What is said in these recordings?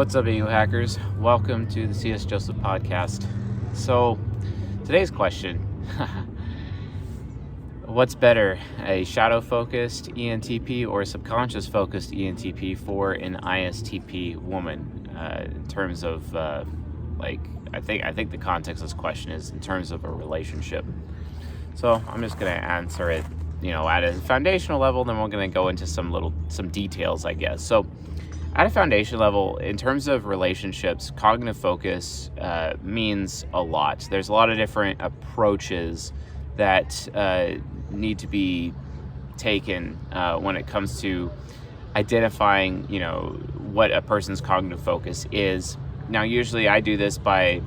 What's up, EU hackers? Welcome to the CS Joseph podcast. So, today's question, what's better, a shadow-focused ENTP or a subconscious-focused ENTP for an ISTP woman? In terms of, I think the context of this question is in terms of a relationship. So, I'm just going to answer it, at a foundational level, then we're going to go into some details, I guess. So, at a foundation level, in terms of relationships, cognitive focus means a lot. There's a lot of different approaches that need to be taken when it comes to identifying, what a person's cognitive focus is. Now, usually I do this by,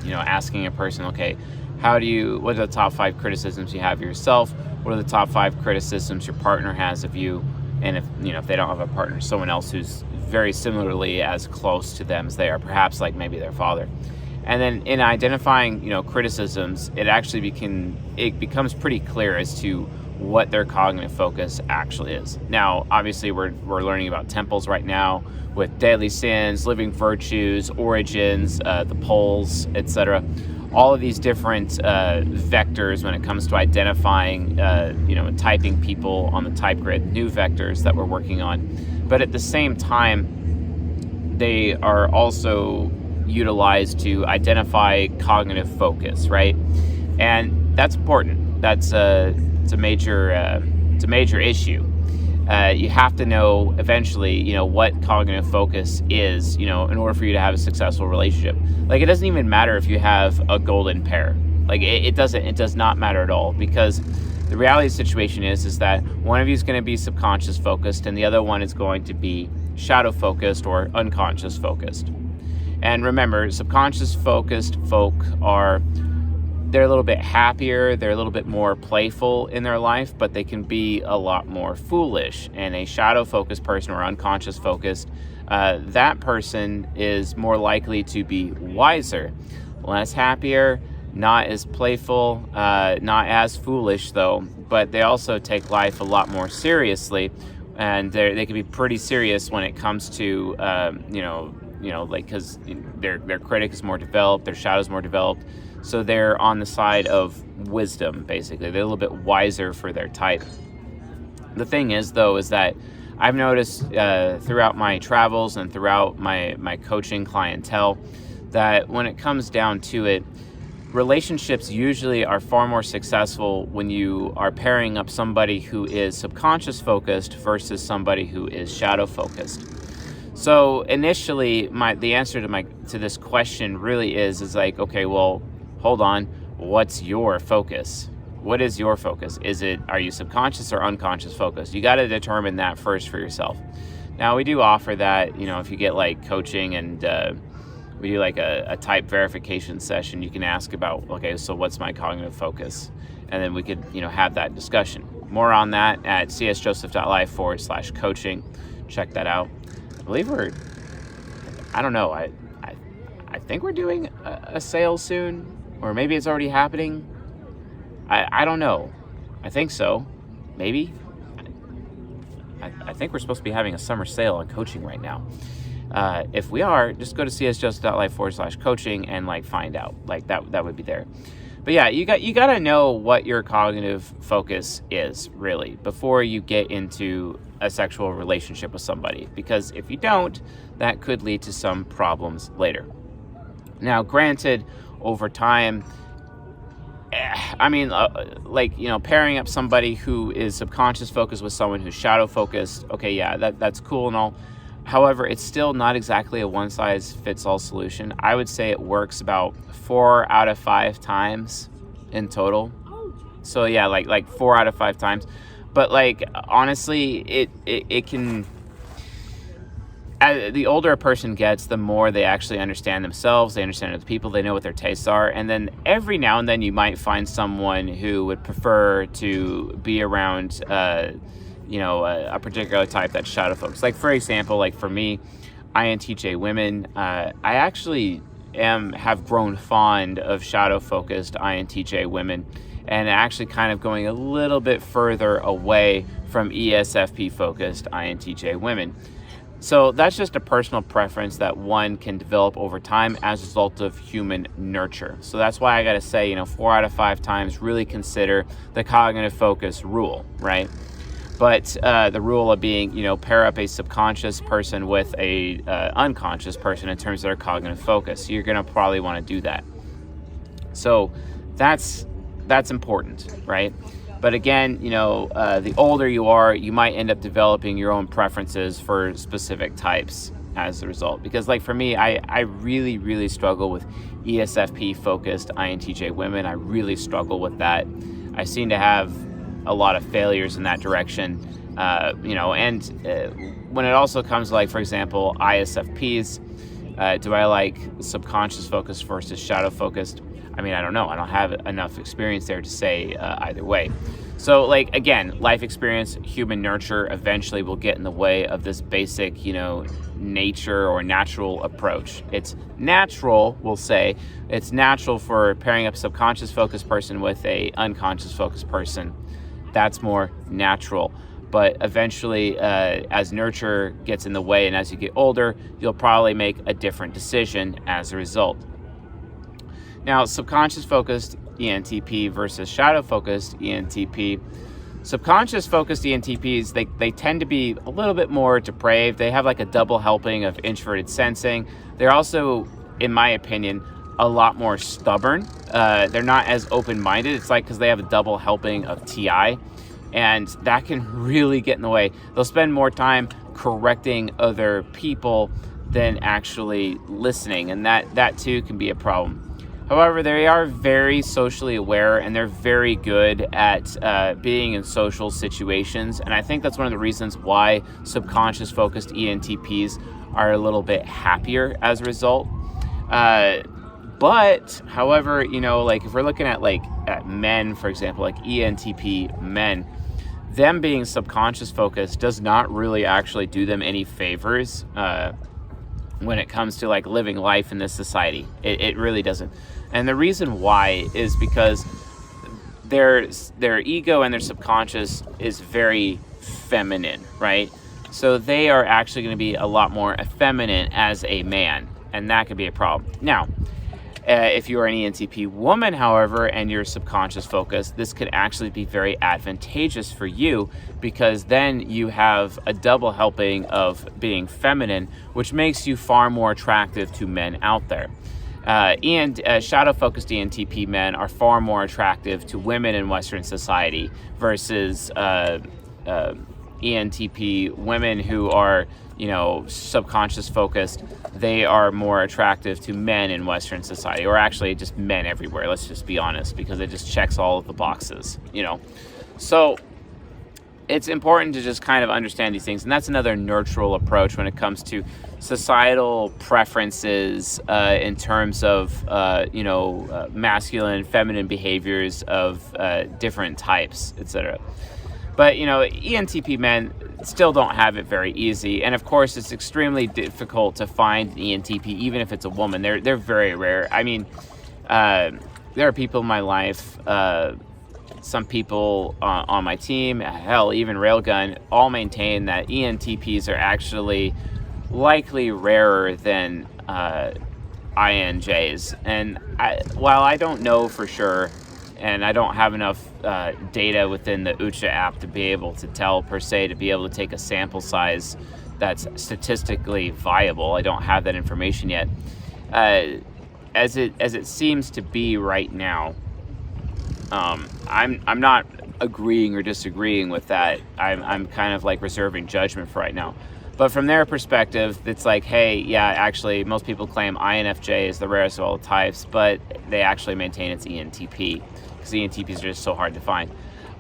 asking a person, okay, what are the top 5 criticisms you have of yourself? What are the top 5 criticisms your partner has of you? And if they don't have a partner, someone else who's very similarly as close to them as they are, perhaps like maybe their father. And then in identifying, criticisms, it becomes pretty clear as to what their cognitive focus actually is. Now, obviously, we're learning about temples right now with deadly sins, living virtues, origins, the poles, etc. All of these different vectors when it comes to identifying, typing people on the type grid, new vectors that we're working on. But at the same time, they are also utilized to identify cognitive focus, right? And that's important. It's a major issue. You have to know eventually, what cognitive focus is, in order for you to have a successful relationship. Like, it doesn't even matter if you have a golden pair. Like, it does not matter at all, because the reality of the situation is that one of you is going to be subconscious focused and the other one is going to be shadow focused or unconscious focused. And remember, subconscious focused folk they're a little bit happier, they're a little bit more playful in their life, but they can be a lot more foolish. And a shadow-focused person or unconscious-focused, that person is more likely to be wiser, less happier, not as playful, not as foolish though, but they also take life a lot more seriously, and they can be pretty serious when it comes to, because their critic is more developed, their shadow is more developed. So they're on the side of wisdom, basically. They're a little bit wiser for their type. The thing is, though, is that I've noticed throughout my travels and throughout my coaching clientele that when it comes down to it, relationships usually are far more successful when you are pairing up somebody who is subconscious focused versus somebody who is shadow focused. So initially, the answer to this question really is like, okay, well, hold on, what's your focus? What is your focus? Are you subconscious or unconscious focused? You got to determine that first for yourself. Now, we do offer that, if you get like coaching and we do like a type verification session, you can ask about, okay, so what's my cognitive focus? And then we could, have that discussion. More on that at csjoseph.life/coaching. Check that out. I believe I don't know, I think we're doing a sale soon. Or maybe it's already happening. I don't know. I think so. Maybe. I think we're supposed to be having a summer sale on coaching right now. If we are, just go to csjoseph.life/coaching and find out. That would be there. But yeah, you got to know what your cognitive focus is really before you get into a sexual relationship with somebody. Because if you don't, that could lead to some problems later. Now, granted, over time, pairing up somebody who is subconscious focused with someone who's shadow focused, okay, yeah, that's cool and all. However, it's still not exactly a one size fits all solution. I would say it works about 4 out of 5 times in total. So yeah, like 4 out of 5 times. But honestly, it can. As the older a person gets, the more they actually understand themselves, they understand other people, they know what their tastes are. And then every now and then you might find someone who would prefer to be around, a particular type that's shadow focused. Like, for example, for me, INTJ women, I actually have grown fond of shadow focused INTJ women and actually kind of going a little bit further away from ESFP focused INTJ women. So that's just a personal preference that one can develop over time as a result of human nurture. So that's why I got to say, 4 out of 5 times, really consider the cognitive focus rule, right? But the rule of being, pair up a subconscious person with a unconscious person in terms of their cognitive focus. You're going to probably want to do that. So that's important, right? But again, the older you are, you might end up developing your own preferences for specific types as a result. Because like for me, I really, really struggle with ESFP focused INTJ women. I really struggle with that. I seem to have a lot of failures in that direction, and when it also comes to, like, for example, ISFPs, do I like subconscious focused versus shadow focused? I mean, I don't know. I don't have enough experience there to say either way. So, like, again, life experience, human nurture eventually will get in the way of this basic, nature or natural approach. It's natural, we'll say, it's natural for pairing up a subconscious focused person with a unconscious focused person. That's more natural. But eventually, as nurture gets in the way and as you get older, you'll probably make a different decision as a result. Now, subconscious-focused ENTP versus shadow-focused ENTP. Subconscious-focused ENTPs, they tend to be a little bit more depraved. They have like a double helping of introverted sensing. They're also, in my opinion, a lot more stubborn. They're not as open-minded. It's like because they have a double helping of TI, and that can really get in the way. They'll spend more time correcting other people than actually listening, and that too can be a problem. However, they are very socially aware, and they're very good at being in social situations. And I think that's one of the reasons why subconscious-focused ENTPs are a little bit happier as a result. But, however, like if we're looking at at men, for example, like ENTP men, them being subconscious-focused does not really actually do them any favors when it comes to living life in this society. It really doesn't. And the reason why is because their ego and their subconscious is very feminine, right? So they are actually going to be a lot more effeminate as a man, and that could be a problem. Now, if you are an ENTP woman, however, and you're subconscious focused, this could actually be very advantageous for you, because then you have a double helping of being feminine, which makes you far more attractive to men out there. And shadow-focused ENTP men are far more attractive to women in Western society versus ENTP women who are, subconscious focused. They are more attractive to men in Western society, or actually just men everywhere. Let's just be honest, because it just checks all of the boxes, So it's important to just kind of understand these things. And that's another nurtural approach when it comes to societal preferences in terms of, masculine, feminine behaviors of different types, etc. But, ENTP men still don't have it very easy. And of course, it's extremely difficult to find an ENTP, even if it's a woman. They're very rare. I mean, there are people in my life, some people on my team, hell, even Railgun, all maintain that ENTPs are actually likely rarer than INJs. And while I don't know for sure, and I don't have enough data within the Ucha app to be able to tell per se, to be able to take a sample size that's statistically viable, I don't have that information yet. As it seems to be right now, I'm not agreeing or disagreeing with that. I'm kind of reserving judgment for right now. But from their perspective, it's like, hey, yeah, actually, most people claim INFJ is the rarest of all the types, but they actually maintain it's ENTP, because ENTPs are just so hard to find.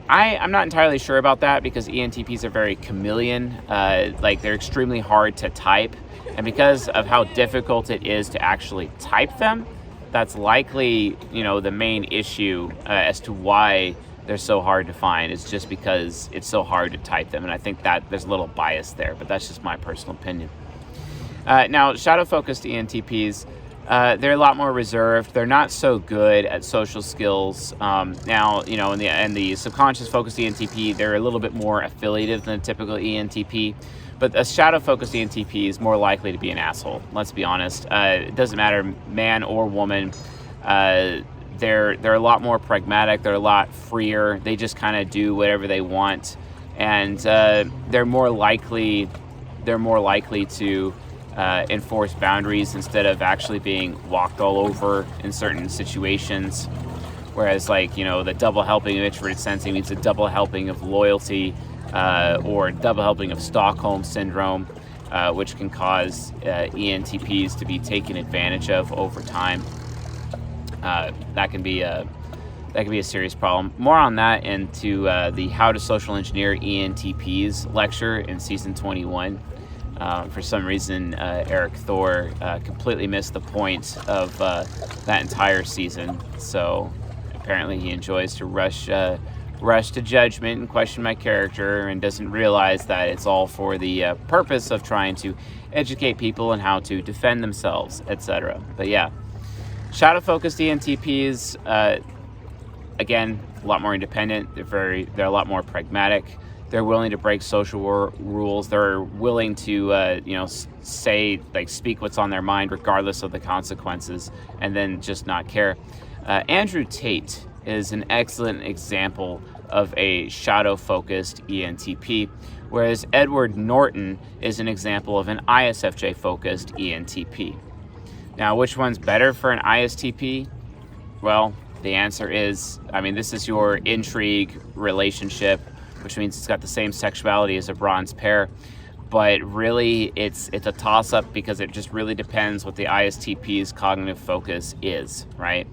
I'm not entirely sure about that, because ENTPs are very chameleon. They're extremely hard to type. And because of how difficult it is to actually type them, that's likely, the main issue as to why they're so hard to find. It's just because it's so hard to type them. And I think that there's a little bias there, but that's just my personal opinion. Now, shadow-focused ENTPs, they're a lot more reserved. They're not so good at social skills. Now, in the subconscious-focused ENTP, they're a little bit more affiliative than a typical ENTP. But a shadow-focused ENTP is more likely to be an asshole. Let's be honest. It doesn't matter, man or woman. They're a lot more pragmatic. They're a lot freer. They just kind of do whatever they want, and they're more likely to enforce boundaries instead of actually being walked all over in certain situations. Whereas, like, the double helping of introverted sensing means a double helping of loyalty, or double helping of Stockholm syndrome, which can cause ENTPs to be taken advantage of over time. That can be a serious problem. More on that into the How to Social Engineer ENTPs lecture in season 21. For some reason, Eric Thor completely missed the point of that entire season. So apparently he enjoys to rush to judgment and question my character, and doesn't realize that it's all for the purpose of trying to educate people on how to defend themselves, etc. But yeah, shadow-focused ENTPs, again, a lot more independent. They're a lot more pragmatic. They're willing to break social rules. They're willing to, speak what's on their mind regardless of the consequences, and then just not care. Andrew Tate is an excellent example of a shadow-focused ENTP, whereas Edward Norton is an example of an ISFJ-focused ENTP. Now, which one's better for an ISTP? Well, the answer is, this is your intrigue relationship, which means it's got the same sexuality as a bronze pair. But really, it's a toss-up, because it just really depends what the ISTP's cognitive focus is, right?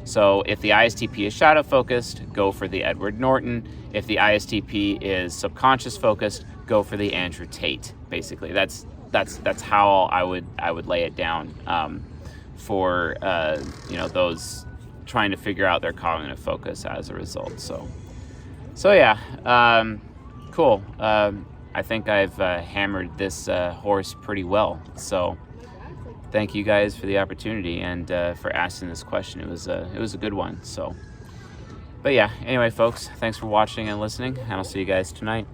So if the ISTP is shadow-focused, go for the Edward Norton. If the ISTP is subconscious-focused, go for the Andrew Tate. Basically, that's how I would lay it down for those trying to figure out their cognitive focus as a result. So yeah, cool. I think I've hammered this horse pretty well. So thank you guys for the opportunity and for asking this question. It was a good one. So, but yeah. Anyway, folks, thanks for watching and listening, and I'll see you guys tonight.